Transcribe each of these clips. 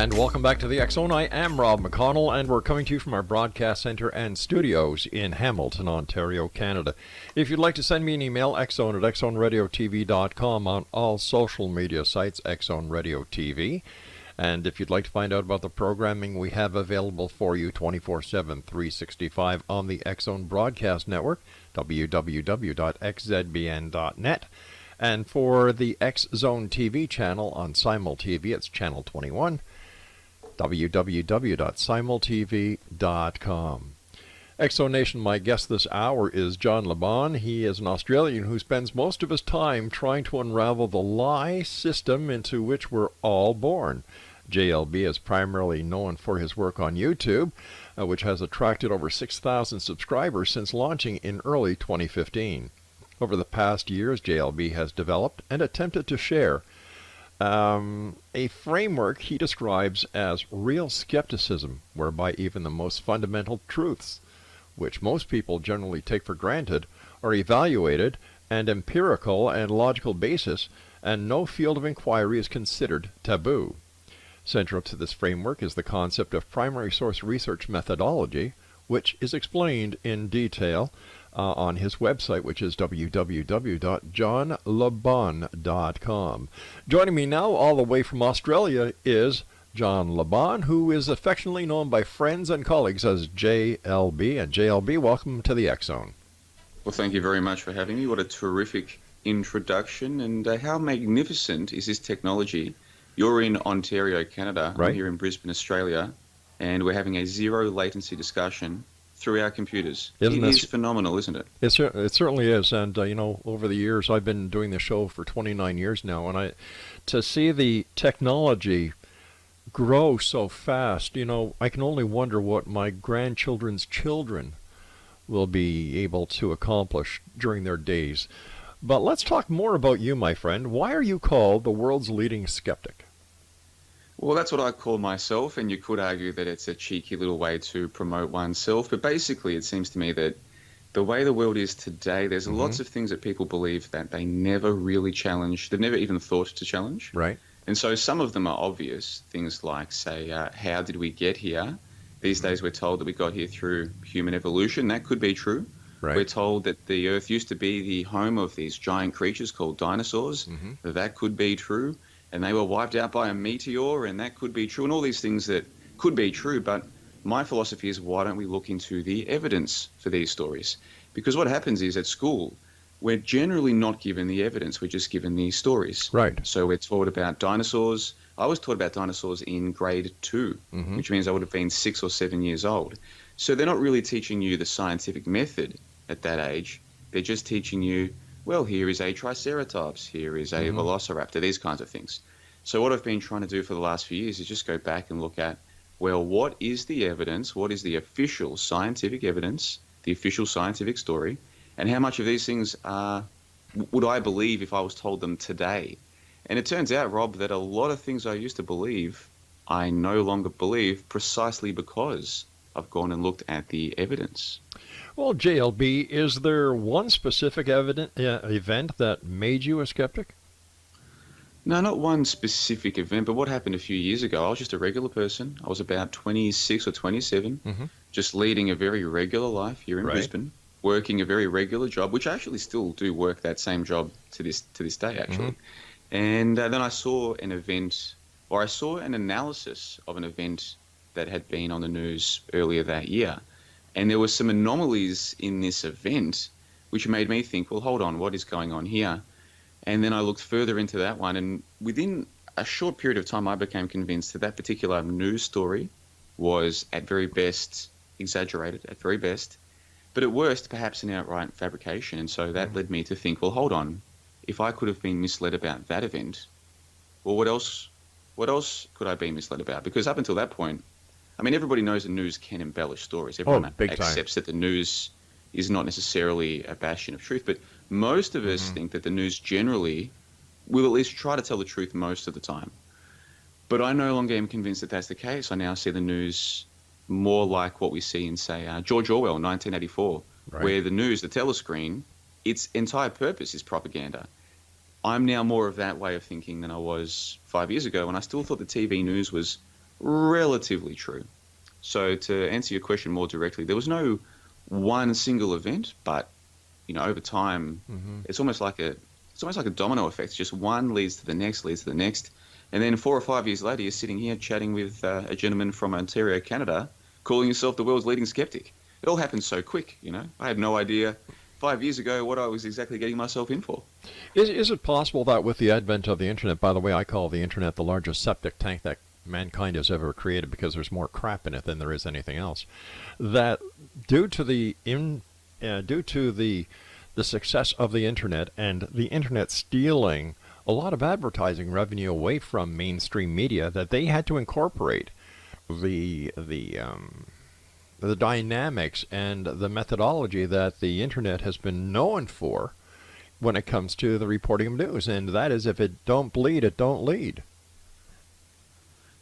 And welcome back to the X Zone. I am Rob McConnell, and we're coming to you from our broadcast center and studios in Hamilton, Ontario, Canada. If you'd like to send me an email, xzone@xzoneradiotv.com, on all social media sites, Xzone Radio TV. And if you'd like to find out about the programming we have available for you 24/7, 365 on the X Zone Broadcast Network, www.xzbn.net. And for the X Zone TV channel on Simul TV, it's channel 21, www.simultv.com. X Zone Nation, my guest this hour is John Laban. He is an Australian who spends most of his time trying to unravel the lie system into which we're all born. JLB is primarily known for his work on YouTube, which has attracted over 6,000 subscribers since launching in early 2015. Over the past years, JLB has developed and attempted to share a framework he describes as real skepticism, whereby even the most fundamental truths, which most people generally take for granted, are evaluated and empirical and logical basis, and no field of inquiry is considered taboo. Central to this framework is the concept of primary source research methodology, which is explained in detail on his website, which is www.johnlaban.com. Joining me now all the way from Australia is John Laban, who is affectionately known by friends and colleagues as JLB. And JLB, welcome to the X Zone. Well, thank you very much for having me. What a terrific introduction, and how magnificent is this technology. You're in Ontario, Canada. Right. I'm here in Brisbane, Australia, and we're having a zero latency discussion through our computers. It is phenomenal, isn't it? It certainly is. And, over the years, I've been doing the show for 29 years now, and to see the technology grow so fast, I can only wonder what my grandchildren's children will be able to accomplish during their days. But let's talk more about you, my friend. Why are you called the world's leading skeptic? Well, that's what I call myself, and you could argue that it's a cheeky little way to promote oneself. But basically, it seems to me that the way the world is today, there's lots of things that people believe that they never really challenge. They've never even thought to challenge. Right. And so some of them are obvious. Things like, say, how did we get here? These days we're told that we got here through human evolution. That could be true. Right. We're told that the Earth used to be the home of these giant creatures called dinosaurs. That could be true. And they were wiped out by a meteor, and that could be true. And all these things that could be true. But my philosophy is, why don't we look into the evidence for these stories? Because what happens is, at school, we're generally not given the evidence. We're just given the stories. Right. So we're taught about dinosaurs. I was taught about dinosaurs in grade 2, which means I would have been 6 or 7 years old. So they're not really teaching you the scientific method at that age. They're just teaching you, well, here is a triceratops, here is a velociraptor, these kinds of things. So what I've been trying to do for the last few years is just go back and look at, well, what is the evidence? What is the official scientific evidence, the official scientific story, and how much of these things would I believe if I was told them today? And it turns out, Rob, that a lot of things I used to believe, I no longer believe, precisely because I've gone and looked at the evidence. Well, JLB, is there one specific event that made you a skeptic? No, not one specific event, but what happened a few years ago, I was just a regular person. I was about 26 or 27, just leading a very regular life here in Brisbane, working a very regular job, which I actually still do work that same job to this day, actually. And then I saw an event, or I saw an analysis of an event that had been on the news earlier that year. And there were some anomalies in this event which made me think, well, hold on, what is going on here? And then I looked further into that one, and within a short period of time, I became convinced that that particular news story was, at very best, exaggerated, at very best, but at worst, perhaps an outright fabrication. And so that led me to think, well, hold on, if I could have been misled about that event, well, what else could I be misled about? Because up until that point, I mean, everybody knows the news can embellish stories. Everyone accepts that the news is not necessarily a bastion of truth, but most of us think that the news generally will at least try to tell the truth most of the time. But I no longer am convinced that that's the case. I now see the news more like what we see in, say, George Orwell, 1984, where the news, the telescreen, its entire purpose is propaganda. I'm now more of that way of thinking than I was 5 years ago, and I still thought the TV news was relatively true. So to answer your question more directly, there was no one single event, but over time, it's almost like a domino effect. It's just one leads to the next, leads to the next, and then 4 or 5 years later, you're sitting here chatting with a gentleman from Ontario, Canada, calling yourself the world's leading skeptic. It all happened so quick. I had no idea 5 years ago what I was exactly getting myself in for. Is it possible that with the advent of the internet, by the way, I call the internet the largest septic tank that mankind has ever created because there's more crap in it than there is anything else, that due to the success of the internet and the internet stealing a lot of advertising revenue away from mainstream media, that they had to incorporate the dynamics and the methodology that the internet has been known for when it comes to the reporting of news, and that is, if it don't bleed, it don't lead.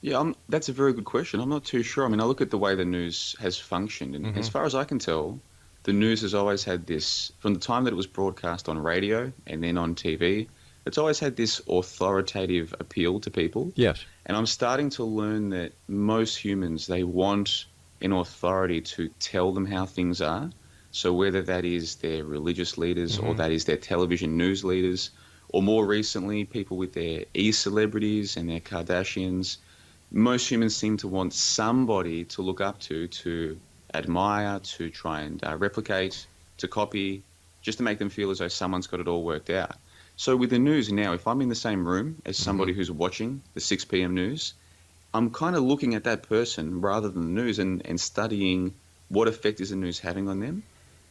Yeah, that's a very good question. I'm not too sure. I mean, I look at the way the news has functioned, and as far as I can tell, the news has always had this, from the time that it was broadcast on radio and then on TV, it's always had this authoritative appeal to people. Yes. And I'm starting to learn that most humans, they want an authority to tell them how things are. So whether that is their religious leaders or that is their television news leaders, or more recently, people with their e-celebrities and their Kardashians, most humans seem to want somebody to look up to admire, to try and replicate, to copy, just to make them feel as though someone's got it all worked out. So with the news now, if I'm in the same room as somebody who's watching the 6 p.m. news, I'm kind of looking at that person rather than the news and studying what effect is the news having on them.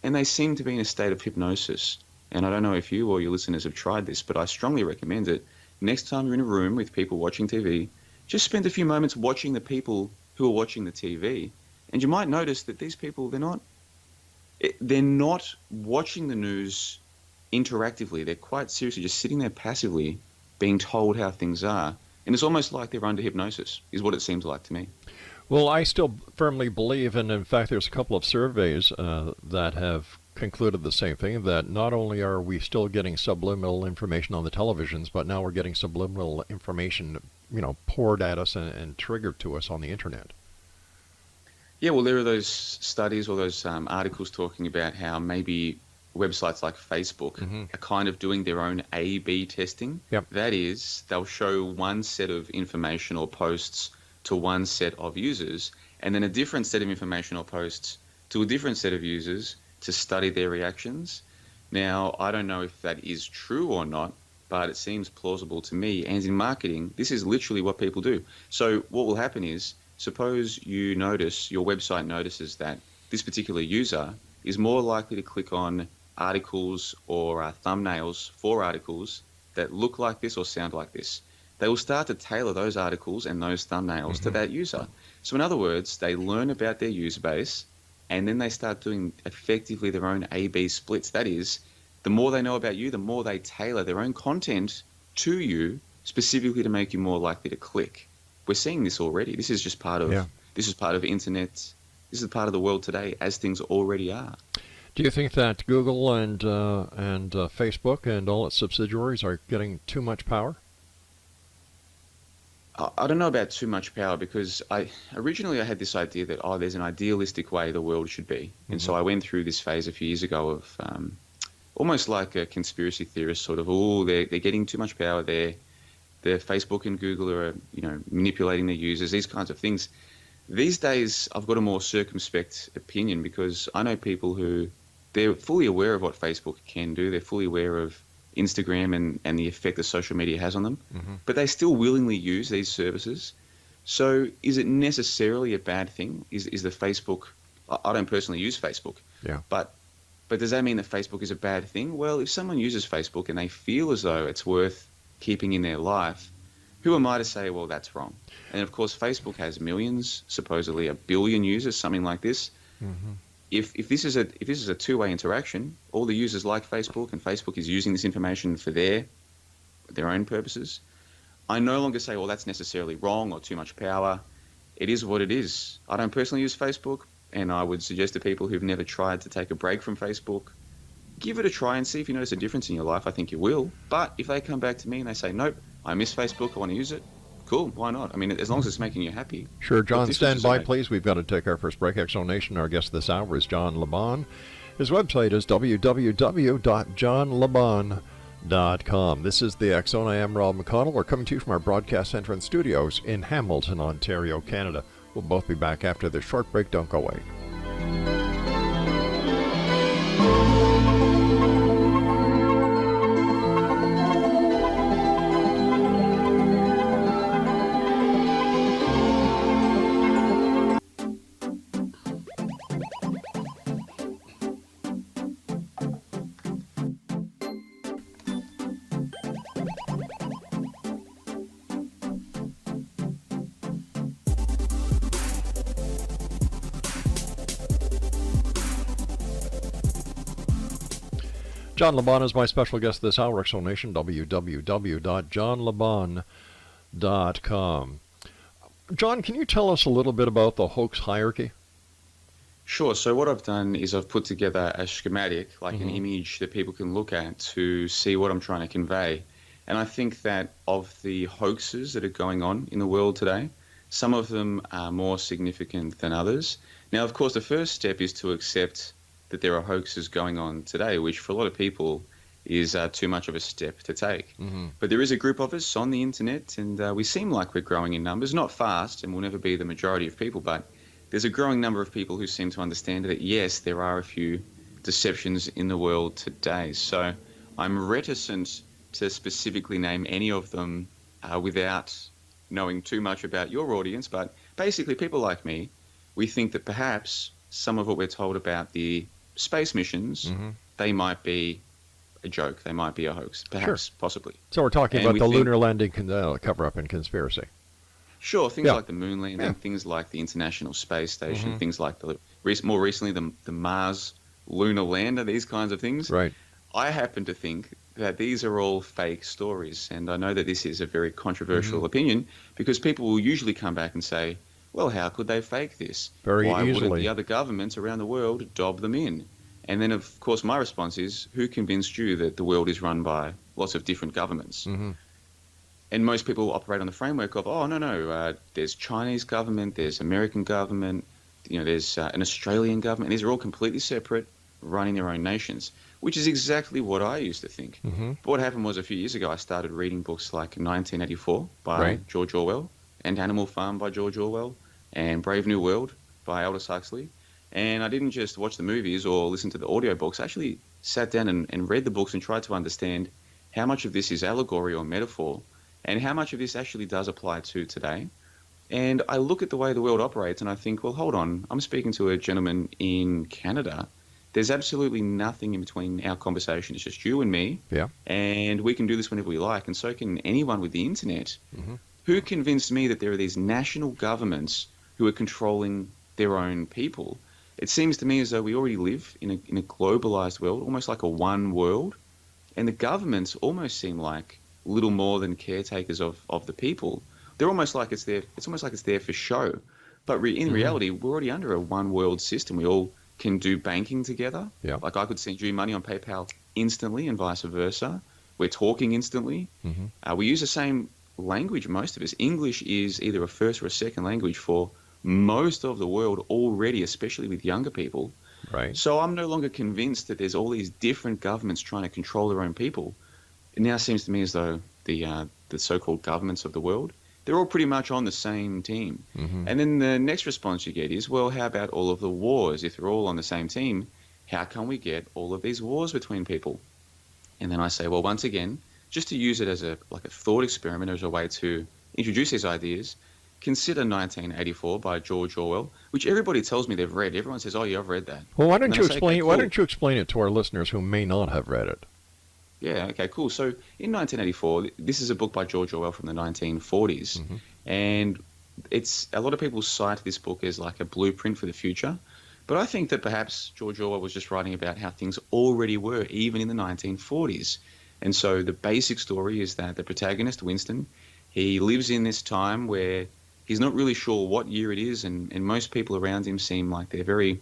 And they seem to be in a state of hypnosis. And I don't know if you or your listeners have tried this, but I strongly recommend it. Next time you're in a room with people watching TV, just spend a few moments watching the people who are watching the TV. And you might notice that these people, they're not watching the news interactively. They're quite seriously just sitting there passively being told how things are. And it's almost like they're under hypnosis, is what it seems like to me. Well, I still firmly believe, and in fact there's a couple of surveys that have concluded the same thing, that not only are we still getting subliminal information on the televisions, but now we're getting subliminal information, poured at us and triggered to us on the internet. Yeah, well, there are those studies or those articles talking about how maybe websites like Facebook are kind of doing their own A/B testing. Yep. That is, they'll show one set of information or posts to one set of users, and then a different set of information or posts to a different set of users to study their reactions. Now, I don't know if that is true or not, but it seems plausible to me. And in marketing, this is literally what people do. So what will happen is, suppose your website notices that this particular user is more likely to click on articles or thumbnails for articles that look like this or sound like this. They will start to tailor those articles and those thumbnails to that user. So in other words, they learn about their user base, and then they start doing effectively their own A/B splits. That is, the more they know about you, the more they tailor their own content to you specifically to make you more likely to click. We're seeing this already. This is just part of internet. This is part of the world today, as things already are. Do you think that Google and Facebook and all its subsidiaries are getting too much power? I don't know about too much power, because originally I had this idea that, there's an idealistic way the world should be. And so I went through this phase a few years ago of almost like a conspiracy theorist sort of, they're getting too much power there. Facebook and Google are, manipulating their users, these kinds of things. These days, I've got a more circumspect opinion, because I know people who, they're fully aware of what Facebook can do. They're fully aware of Instagram and the effect that social media has on them, but they still willingly use these services. So is it necessarily a bad thing? Is the Facebook, I don't personally use Facebook, but does that mean that Facebook is a bad thing? Well, if someone uses Facebook and they feel as though it's worth keeping in their life, who am I to say, well, that's wrong? And of course, Facebook has millions, supposedly 1 billion users, something like this. If this is a two-way interaction, all the users like Facebook, and Facebook is using this information for their own purposes, I no longer say, well, that's necessarily wrong or too much power. It is what it is. I don't personally use Facebook, and I would suggest to people who've never tried to take a break from Facebook, give it a try and see if you notice a difference in your life. I think you will. But if they come back to me and they say, nope, I miss Facebook, I want to use it, Cool, why not? I mean, as long as it's making you happy. Sure, What John, difference stand does it by, make? please. We've got to take our first break. Exonation, our guest this hour is John Laban. His website is www.johnlaban.com. This is the X Zone. I am Rob McConnell. We're coming to you from our broadcast center and studios in Hamilton, Ontario, Canada. We'll both be back after this short break. Don't go away. John Laban is my special guest this hour. Exonation, www.johnlaban.com. John, can you tell us a little bit about the hoax hierarchy? Sure. So what I've done is I've put together a schematic, like an image that people can look at to see what I'm trying to convey. And I think that of the hoaxes that are going on in the world today, some of them are more significant than others. Now, of course, the first step is to accept that there are hoaxes going on today, which for a lot of people is too much of a step to take. But there is a group of us on the internet, and we seem like we're growing in numbers, not fast, and we'll never be the majority of people, but there's a growing number of people who seem to understand that, yes, there are a few deceptions in the world today. So I'm reticent to specifically name any of them without knowing too much about your audience, but basically people like me, we think that perhaps some of what we're told about the space missions, they might be a joke, they might be a hoax, perhaps, possibly. So we're talking about the lunar landing cover-up and conspiracy. Sure, things like the moon landing, things like the International Space Station, things like more recently the Mars lunar lander, these kinds of things. Right. I happen to think that these are all fake stories, and I know that this is a very controversial opinion because people will usually come back and say, well, how could they fake this? Why wouldn't the other governments around the world dob them in? And then, of course, my response is, who convinced you that the world is run by lots of different governments? And most people operate on the framework of, oh, no, there's Chinese government, there's American government, there's an Australian government. These are all completely separate, running their own nations, which is exactly what I used to think. But what happened was a few years ago, I started reading books like 1984 by George Orwell, and Animal Farm by George Orwell, and Brave New World by Aldous Huxley. And I didn't just watch the movies or listen to the audiobooks. I actually sat down and read the books and tried to understand how much of this is allegory or metaphor and how much of this actually does apply to today. And I look at the way the world operates and I think, well, hold on, I'm speaking to a gentleman in Canada. There's absolutely nothing in between our conversation. It's just you and me. Yeah. And we can do this whenever we like. And so can anyone with the internet. Who convinced me that there are these national governments who are controlling their own people? It seems to me as though we already live in a globalized world, almost like a one world. And the governments almost seem like little more than caretakers of the people. They're almost like it's almost like it's there for show. But in reality, we're already under a one world system. We all can do banking together. Yeah. Like I could send you money on PayPal instantly and vice versa. We're talking instantly. We use the same language, most of us. English is either a first or a second language for most of the world already, especially with younger people. Right. So I'm no longer convinced that there's all these different governments trying to control their own people. It now seems to me as though the so-called governments of the world, they're all pretty much on the same team. And then the next response you get is, well, how about all of the wars? If they're all on the same team, how can we get all of these wars between people? And then I say, well, once again, just to use it as a thought experiment, as a way to introduce these ideas, consider 1984 by George Orwell, which everybody tells me they've read. Everyone says, oh, yeah, I've read that. Well, why don't you explain? Why don't you explain it to our listeners who may not have read it? Yeah, okay, cool. So in 1984, this is a book by George Orwell from the 1940s. And it's a lot of people cite this book as like a blueprint for the future. But I think that perhaps George Orwell was just writing about how things already were, even in the 1940s. And so the basic story is that the protagonist, Winston, he lives in this time where he's not really sure what year it is, and most people around him seem like they're very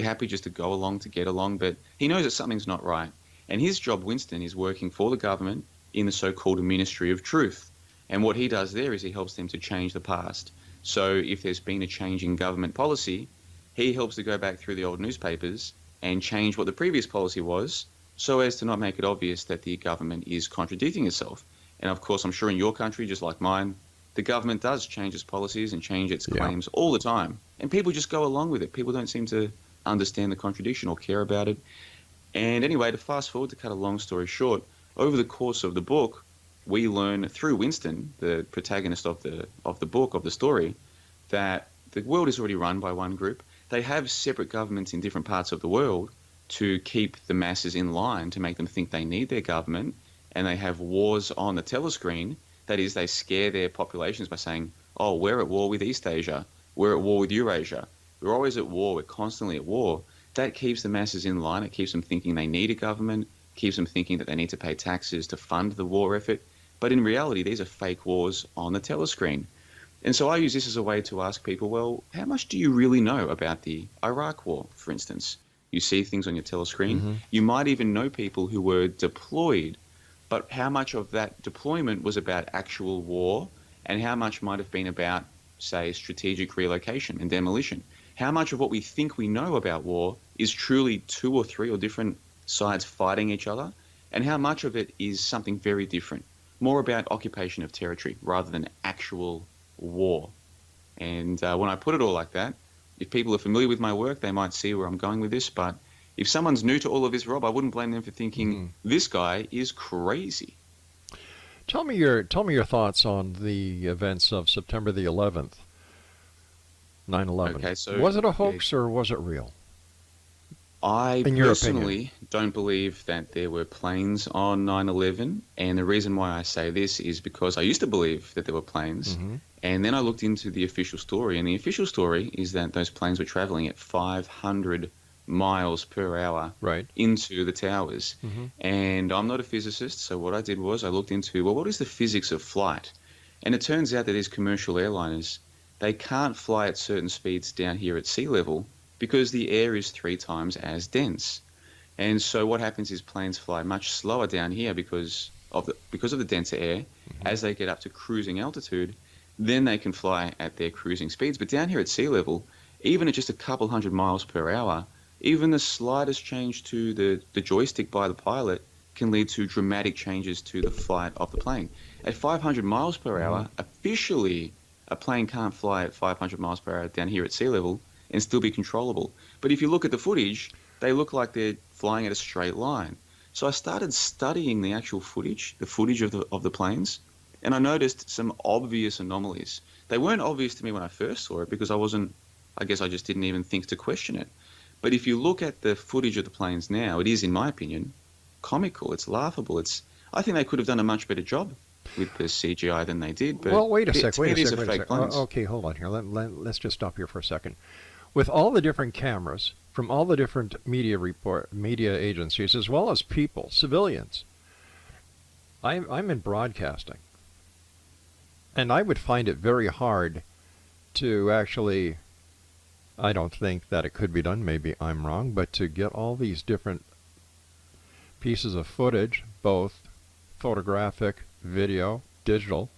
happy just to go along, to get along, but he knows that something's not right. And his job, Winston, is working for the government in the so-called Ministry of Truth. And what he does there is he helps them to change the past. So if there's been a change in government policy, he helps to go back through the old newspapers and change what the previous policy was so as to not make it obvious that the government is contradicting itself. And of course, I'm sure in your country, just like mine, the government does change its policies and change its claims all the time. And people just go along with it. People don't seem to understand the contradiction or care about it. And anyway, to fast forward, to cut a long story short, over the course of the book, we learn through Winston, the protagonist of the book, of the story, that the world is already run by one group. They have separate governments in different parts of the world to keep the masses in line, to make them think they need their government. And they have wars on the telescreen. That is, they scare their populations by saying, oh, we're at war with East Asia. We're at war with Eurasia. We're always at war. We're constantly at war. That keeps the masses in line. It keeps them thinking they need a government, keeps them thinking that they need to pay taxes to fund the war effort. But in reality, these are fake wars on the telescreen. And so I use this as a way to ask people, well, how much do you really know about the Iraq war, for instance? You see things on your telescreen. Mm-hmm. You might even know people who were deployed, but how much of that deployment was about actual war and how much might have been about, say, strategic relocation and demolition? How much of what we think we know about war is truly two or three or different sides fighting each other? And how much of it is something very different, more about occupation of territory rather than actual war? And when I put it all like that, if people are familiar with my work, they might see where I'm going with this. But if someone's new to all of this, Rob, I wouldn't blame them for thinking this guy is crazy. Tell me your thoughts on the events of September the 11th, 9/11. Okay, so was it a hoax or was it real? I personally don't believe that there were planes on 9/11, and the reason why I say this is because I used to believe that there were planes, and then I looked into the official story, and the official story is that those planes were traveling at 500 miles per hour into the towers. And I'm not a physicist, so what I did was I looked into, well, what is the physics of flight? And it turns out that these commercial airliners, they can't fly at certain speeds down here at sea level because the air is 3 times as dense. And so what happens is planes fly much slower down here because of the denser air. As they get up to cruising altitude, then they can fly at their cruising speeds. But down here at sea level, even at just a couple hundred miles per hour, even the slightest change to the joystick by the pilot can lead to dramatic changes to the flight of the plane. At 500 miles per hour, officially, a plane can't fly at 500 miles per hour down here at sea level and still be controllable. But if you look at the footage, they look like they're flying at a straight line. So I started studying the actual footage, the footage of the planes, and I noticed some obvious anomalies. They weren't obvious to me when I first saw it because I guess I just didn't even think to question it. But if you look at the footage of the planes now, it is, in my opinion, comical. It's laughable. I think they could have done a much better job with the CGI than they did. But well, wait a sec. Planes. Okay, hold on here. Let's just stop here for a second. With all the different cameras from all the different media agencies, as well as people, civilians, I'm in broadcasting, and I would find it very hard to actually. I don't think that it could be done. Maybe I'm wrong, but to get all these different pieces of footage, both photographic, video, digital,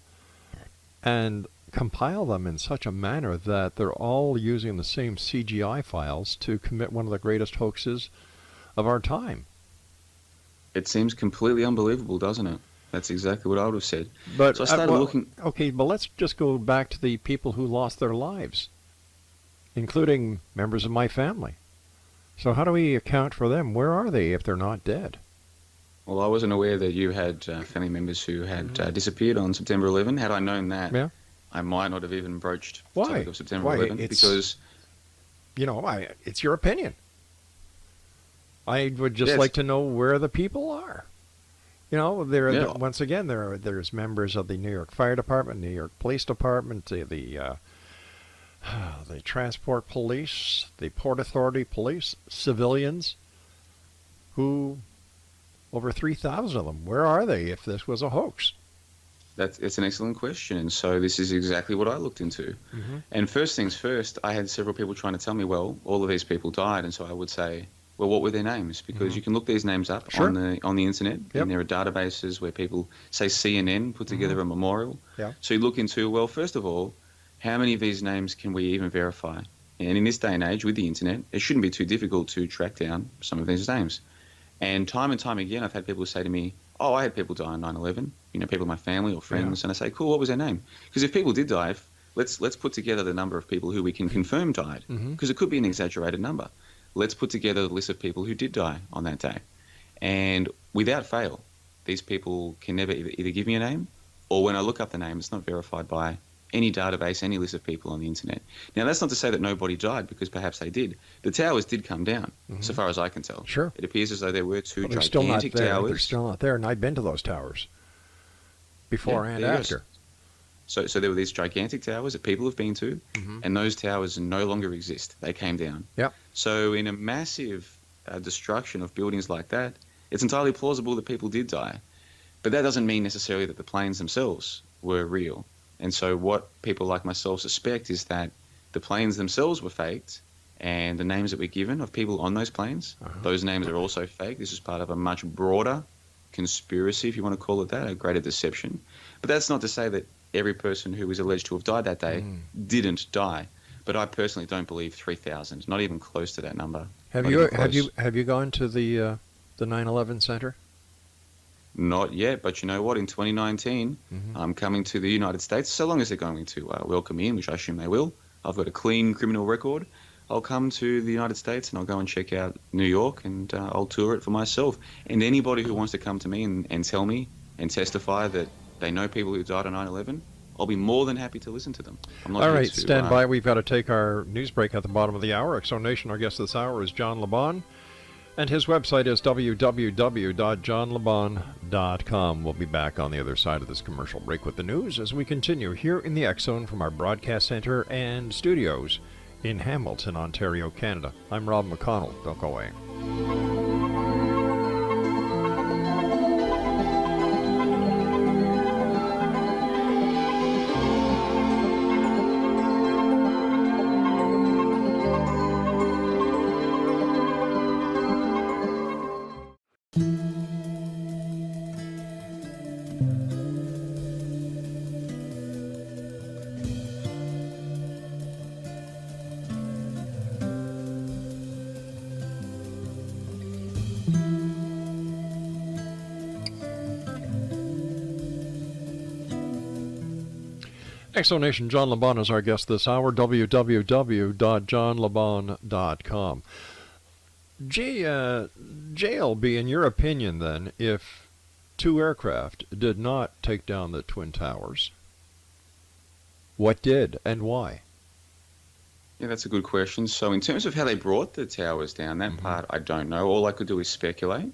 and compile them in such a manner that they're all using the same CGI files to commit one of the greatest hoaxes of our time. It seems completely unbelievable, doesn't it? That's exactly what I would have said. But so I started looking. Okay, but let's just go back to the people who lost their lives, including members of my family. So how do we account for them? Where are they if they're not dead? Well, I wasn't aware that you had family members who had disappeared on September 11. Had I known that, I might not have even broached the topic of September 11 because... it's your opinion. I would just like to know where the people are. Once again, there's members of the New York Fire Department, New York Police Department, the Transport Police, the Port Authority Police, civilians who, over 3,000 of them, where are they if this was a hoax? It's an excellent question. And so this is exactly what I looked into. And first things first, I had several people trying to tell me, well, all of these people died. And so I would say, Well, what were their names? Because you can look these names up Sure. on the internet, Yep. and there are databases where people, say CNN, put together a memorial. Yeah. So you look into, well, first of all, how many of these names can we even verify? And in this day and age with the internet, it shouldn't be too difficult to track down some of these names. And time again, I've had people say to me, oh, I had people die on 9/11, people in my family or friends. Yeah. And I say, cool, what was their name? Because if people did die, let's put together the number of people who we can confirm died, because it could be an exaggerated number. Let's put together the list of people who did die on that day. And without fail, these people can never either give me a name, or when I look up the name, it's not verified by any database, any list of people on the internet. Now, that's not to say that nobody died, because perhaps they did. The towers did come down, so far as I can tell. Sure. It appears as though there were two They're still not gigantic there. towers. They're still not there, and I've been to those towers before and there you go. after. So there were these gigantic towers that people have been to, and those towers no longer exist. They came down. Yeah. So in a massive destruction of buildings like that, it's entirely plausible that people did die. But that doesn't mean necessarily that the planes themselves were real. And so what people like myself suspect is that the planes themselves were faked, and the names that were given of people on those planes, those names are also fake. This is part of a much broader conspiracy, if you want to call it that, a greater deception. But that's not to say that every person who was alleged to have died that day didn't die. But I personally don't believe 3,000, not even close to that number. Have you gone to the 9/11 Center? Not yet, but you know what? In 2019, I'm coming to the United States, so long as they're going to welcome me in, which I assume they will. I've got a clean criminal record. I'll come to the United States and I'll go and check out New York, and I'll tour it for myself. And anybody who wants to come to me and tell me and testify that they know people who died on 9/11, I'll be more than happy to listen to them. I'm not All here right, to, stand by. We've got to take our news break at the bottom of the hour. Exonation, our guest this hour is John Lebon, and his website is www.johnlebon.com. We'll be back on the other side of this commercial break with the news as we continue here in the X Zone from our broadcast center and studios in Hamilton, Ontario, Canada. I'm Rob McConnell. Don't go away. Exonation, John Lebon is our guest this hour, www.johnlebon.com. JLB, in your opinion then, if two aircraft did not take down the Twin Towers, what did and why? Yeah, that's a good question. So in terms of how they brought the towers down, that part I don't know. All I could do is speculate.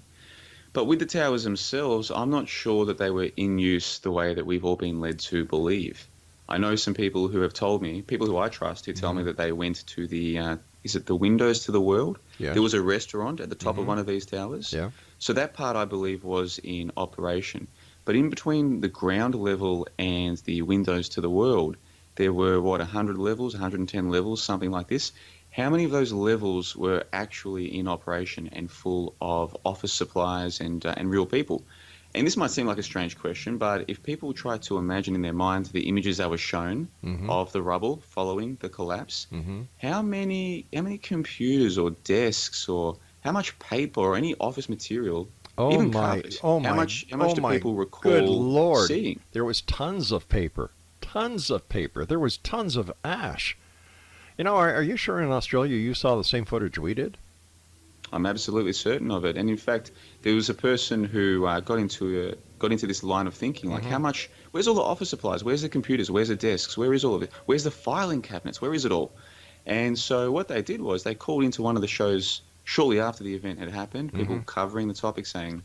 But with the towers themselves, I'm not sure that they were in use the way that we've all been led to believe. I know some people who have told me, people who I trust, who tell me that they went to the, is it the Windows to the World? Yes. There was a restaurant at the top of one of these towers. Yeah. So that part, I believe, was in operation. But in between the ground level and the Windows to the World, there were, 100 levels, 110 levels, something like this. How many of those levels were actually in operation and full of office supplies and real people? And this might seem like a strange question, but if people try to imagine in their minds the images that were shown of the rubble following the collapse, how many computers or desks or how much paper or any office material, even carpet, how much do people recall good Lord. seeing? There was tons of paper. There was tons of ash. You know, are you sure in Australia you saw the same footage we did? I'm absolutely certain of it. And in fact, there was a person who got into this line of thinking, like where's all the office supplies? Where's the computers? Where's the desks? Where is all of it? Where's the filing cabinets? Where is it all? And so what they did was they called into one of the shows shortly after the event had happened, people covering the topic saying,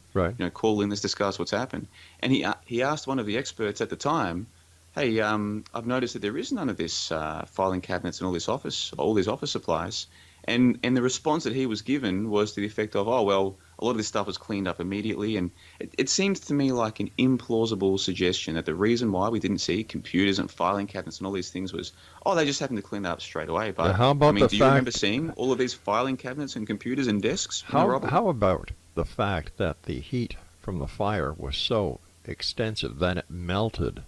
call in, let's discuss what's happened. And he asked one of the experts at the time, hey, I've noticed that there is none of this filing cabinets and all these office supplies. And the response that he was given was to the effect of, oh, well, a lot of this stuff was cleaned up immediately. And it seems to me like an implausible suggestion that the reason why we didn't see computers and filing cabinets and all these things was, oh, they just happened to clean that up straight away. But how about I mean, the do you fact, remember seeing all of these filing cabinets and computers and desks in the rubble? how about the fact that the heat from the fire was so extensive that it melted?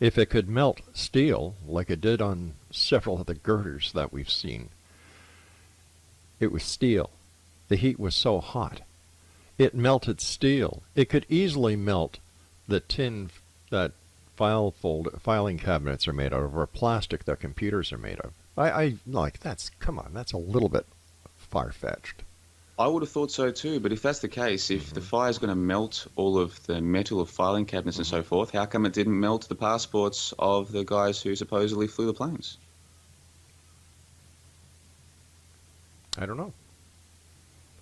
If it could melt steel, like it did on several of the girders that we've seen, it was steel. The heat was so hot. It melted steel. It could easily melt the tin that filing cabinets are made out of, or plastic that computers are made of. I like, come on, that's a little bit far-fetched. I would have thought so too, but if that's the case, if the fire's going to melt all of the metal of filing cabinets and so forth, how come it didn't melt the passports of the guys who supposedly flew the planes? I don't know.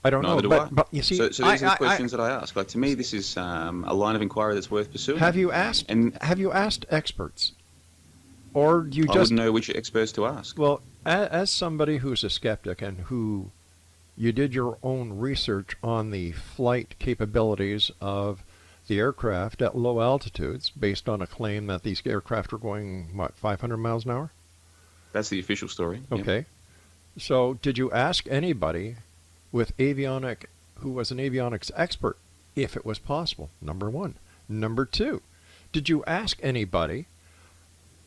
I don't Neither know. do I. But you see, so these are the questions that I ask. Like, to me, this is a line of inquiry that's worth pursuing. Have you asked experts? Or you I just wouldn't know which experts to ask. Well, as somebody who's a skeptic and who you did your own research on the flight capabilities of the aircraft at low altitudes based on a claim that these aircraft were going, 500 miles an hour? That's the official story. Okay. Yep. So did you ask anybody who was an avionics expert if it was possible? Number one. Number two, did you ask anybody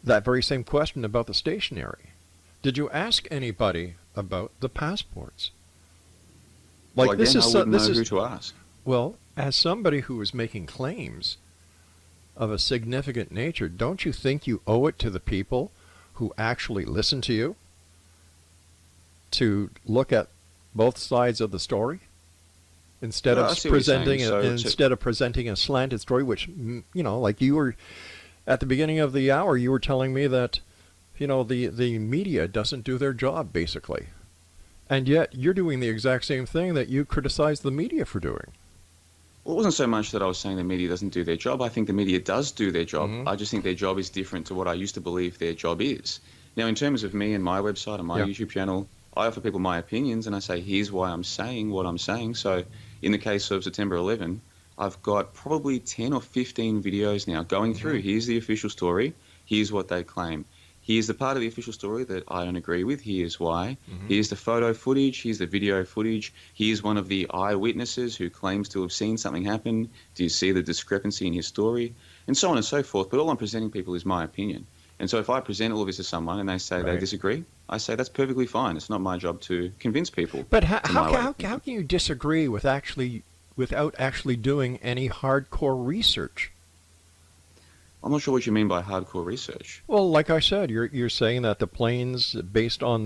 that very same question about the stationary? Did you ask anybody about the passports? Like, well, again, I wouldn't know who to ask. Well, as somebody who is making claims of a significant nature, don't you think you owe it to the people who actually listen to you to look at both sides of the story instead of presenting a slanted story, which, like you were at the beginning of the hour, you were telling me that the media doesn't do their job, basically. And yet you're doing the exact same thing that you criticize the media for doing. Well, it wasn't so much that I was saying the media doesn't do their job. I think the media does do their job. I just think their job is different to what I used to believe their job is. Now, in terms of me and my website and my YouTube channel, I offer people my opinions and I say, here's why I'm saying what I'm saying. So in the case of September 11, I've got probably 10 or 15 videos now going through. Here's the official story. Here's what they claim. Here's the part of the official story that I don't agree with. Here's why. Here's the photo footage. Here's the video footage. Here's one of the eyewitnesses who claims to have seen something happen. Do you see the discrepancy in his story? And so on and so forth. But all I'm presenting people is my opinion. And so if I present all of this to someone and they say they disagree, I say that's perfectly fine. It's not my job to convince people. But how can you disagree without actually doing any hardcore research? I'm not sure what you mean by hardcore research. Well, like I said, you're saying that the planes, based on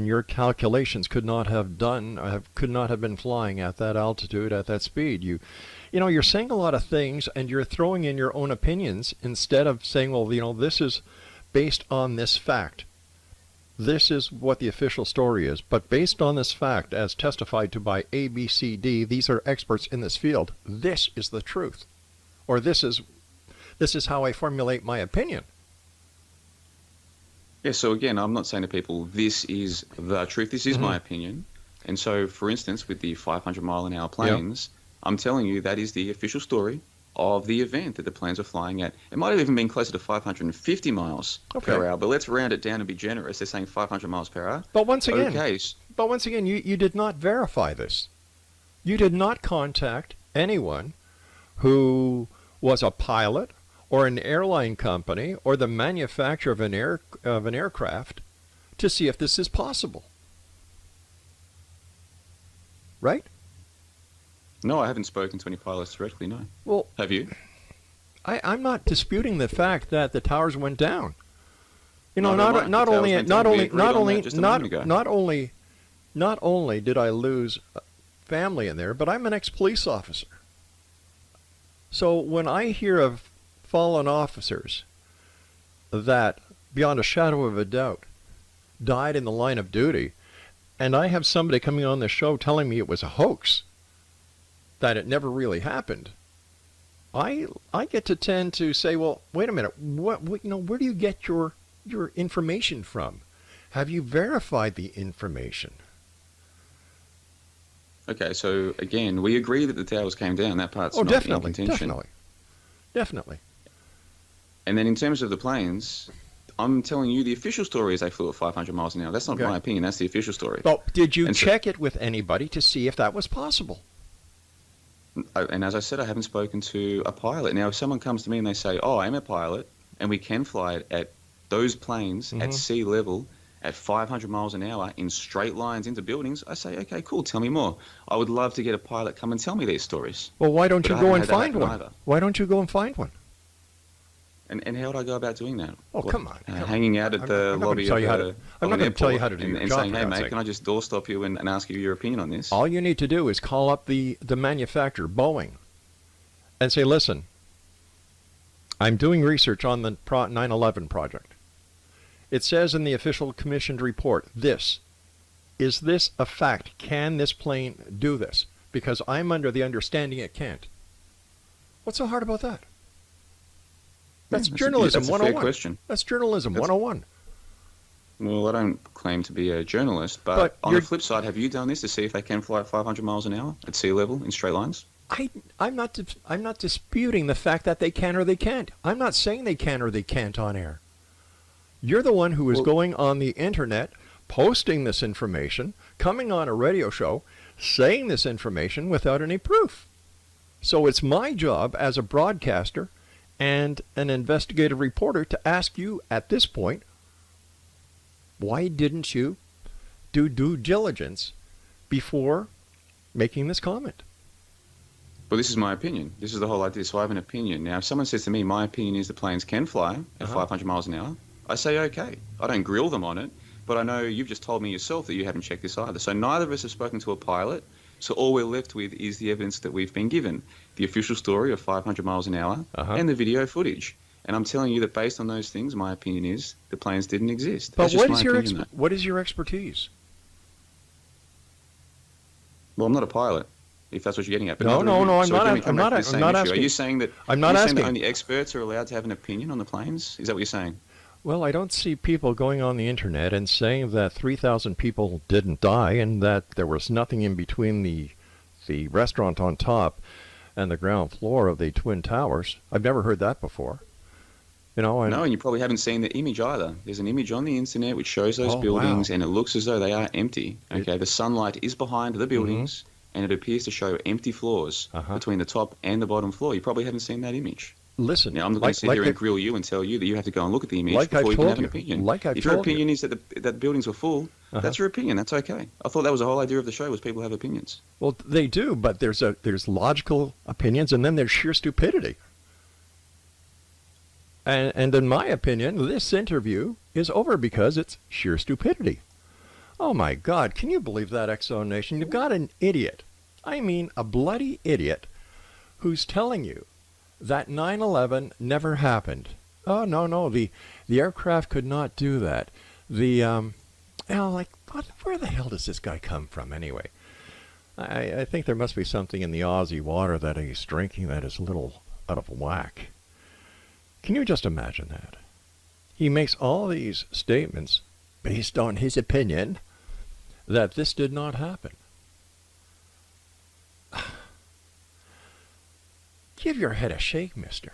your calculations, could not have been flying at that altitude, at that speed. You're saying a lot of things, and you're throwing in your own opinions instead of saying, well, this is based on this fact. This is what the official story is. But based on this fact, as testified to by A, B, C, D, these are experts in this field. This is the truth, or this is how I formulate my opinion. Yeah, so again, I'm not saying to people, this is the truth, this is my opinion. And so, for instance, with the 500-mile-an-hour planes, I'm telling you that is the official story of the event that the planes are flying at. It might have even been closer to 550 miles per hour, but let's round it down and be generous. They're saying 500 miles per hour. But once again, you did not verify this. You did not contact anyone who was a pilot or an airline company or the manufacturer of an aircraft to see if this is possible. Right? No, I haven't spoken to any pilots directly, no. Well, have you? I'm not disputing the fact that the towers went down. Not only did I lose family in there, but I'm an ex-police officer. So when I hear of fallen officers that, beyond a shadow of a doubt, died in the line of duty, and I have somebody coming on the show telling me it was a hoax, that it never really happened, I get to tend to say, well, wait a minute, where do you get your information from? Have you verified the information? Okay, so again, we agree that the towers came down. That part's not in contention. Definitely. And then in terms of the planes, I'm telling you the official story is they flew at 500 miles an hour. That's not my opinion. That's the official story. Well, did you check it with anybody to see if that was possible? And as I said, I haven't spoken to a pilot. Now, if someone comes to me and they say, oh, I'm a pilot, and we can fly it at those planes at sea level at 500 miles an hour in straight lines into buildings, I say, okay, cool, tell me more. I would love to get a pilot come and tell me these stories. Well, why don't you go and find one? Either. Why don't you go and find one? And how would I go about doing that? Oh, come on. Hanging out at the lobby of I'm not going to tell you how to do your and job. saying, hey, mate, can I just doorstop you and ask you your opinion on this? All you need to do is call up the manufacturer, Boeing, and say, listen, I'm doing research on the 9/11 project. It says in the official commissioned report, this. Is this a fact? Can this plane do this? Because I'm under the understanding it can't. What's so hard about that? That's journalism 101. That's a fair question. That's journalism 101. Well, I don't claim to be a journalist, but on the flip side, have you done this to see if they can fly at 500 miles an hour at sea level in straight lines? I'm not disputing the fact that they can or they can't. I'm not saying they can or they can't on air. You're the one who is going on the internet, posting this information, coming on a radio show, saying this information without any proof. So it's my job as a broadcaster and an investigative reporter to ask you at this point, why didn't you do due diligence before making this comment? Well, this is my opinion. This is the whole idea. So I have an opinion. Now, if someone says to me, my opinion is the planes can fly at 500 miles an hour, I say, okay. I don't grill them on it, but I know you've just told me yourself that you haven't checked this either. So neither of us have spoken to a pilot. So all we're left with is the evidence that we've been given, the official story of 500 miles an hour and the video footage. And I'm telling you that based on those things, my opinion is the planes didn't exist. But what is your expertise? Well, I'm not a pilot, if that's what you're getting at. But no, I'm not asking. Are you saying that, I'm not asking. Saying that only experts are allowed to have an opinion on the planes? Is that what you're saying? Well, I don't see people going on the internet and saying that 3,000 people didn't die and that there was nothing in between the restaurant on top and the ground floor of the Twin Towers. I've never heard that before. No, and you probably haven't seen the image either. There's an image on the internet which shows those buildings, and it looks as though they are empty. Okay, the sunlight is behind the buildings, and it appears to show empty floors between the top and the bottom floor. You probably haven't seen that image. Listen, now, I'm not going to sit here and grill you and tell you that you have to go and look at the image before you can have an opinion. If your opinion is that the buildings were full, that's your opinion. That's okay. I thought that was the whole idea of the show, was people have opinions. Well, they do, but there's logical opinions, and then there's sheer stupidity. And in my opinion, this interview is over because it's sheer stupidity. Oh my God, can you believe that, Exo Nation? You've got an idiot, I mean a bloody idiot, who's telling you that 9/11 never happened. Oh, no, the aircraft could not do that. Where the hell does this guy come from anyway? I think there must be something in the Aussie water that he's drinking that is a little out of whack. Can you just imagine that? He makes all these statements based on his opinion that this did not happen. Give your head a shake, mister.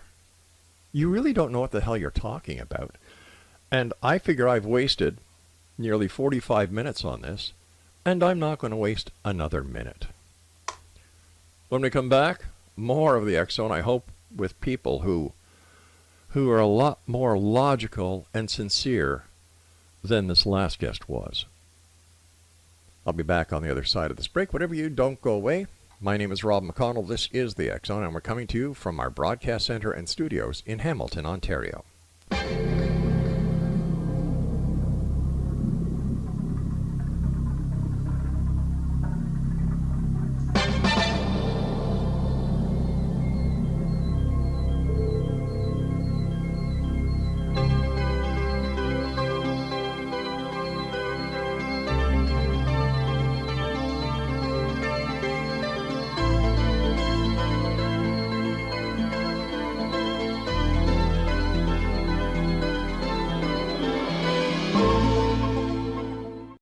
You really don't know what the hell you're talking about. And I figure I've wasted nearly 45 minutes on this, and I'm not going to waste another minute. When we come back, more of the X-Zone, I hope, with people who are a lot more logical and sincere than this last guest was. I'll be back on the other side of this break. Whatever you, don't go away. My name is Rob McConnell. This is the X-Zone, and we're coming to you from our broadcast center and studios in Hamilton, Ontario.